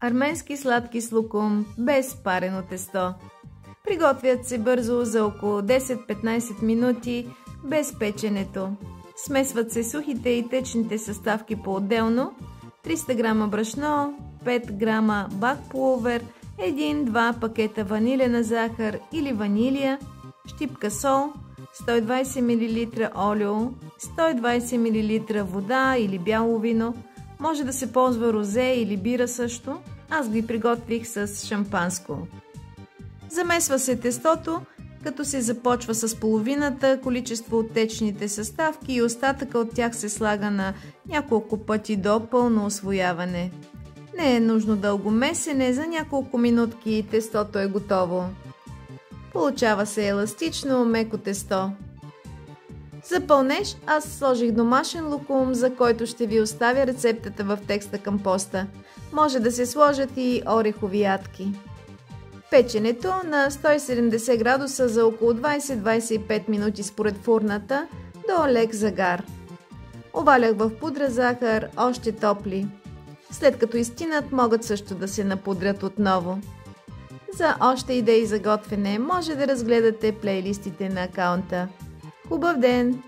Арменски сладки с лукум без парено тесто. Приготвят се бързо за около 10-15 минути без печенето. Смесват се сухите и течните съставки по-отделно. 300 грама брашно, 5 грама бак пулвер, 1-2 пакета ванилена захар или ванилия, щипка сол, 120 мл олио, 120 мл вода или бяло вино. Може да се ползва розе или бира също. Аз ги приготвих с шампанско. Замесва се тестото, като се започва с половината количество от течните съставки и остатъка от тях се слага на няколко пъти до пълно усвояване. Не е нужно дълго месене, за няколко минутки тестото е готово. Получава се еластично, меко тесто. За пълнеж аз сложих домашен лукум, за който ще ви оставя рецептата в текста към поста. Може да се сложат и орехови ядки. Печенето на 170 градуса за около 20-25 минути според фурната до лек загар. Овалях в пудра захар, още топли. След като изтинат, могат също да се напудрят отново. За още идеи за готвене може да разгледате плейлистите на акаунта. Хубав ден!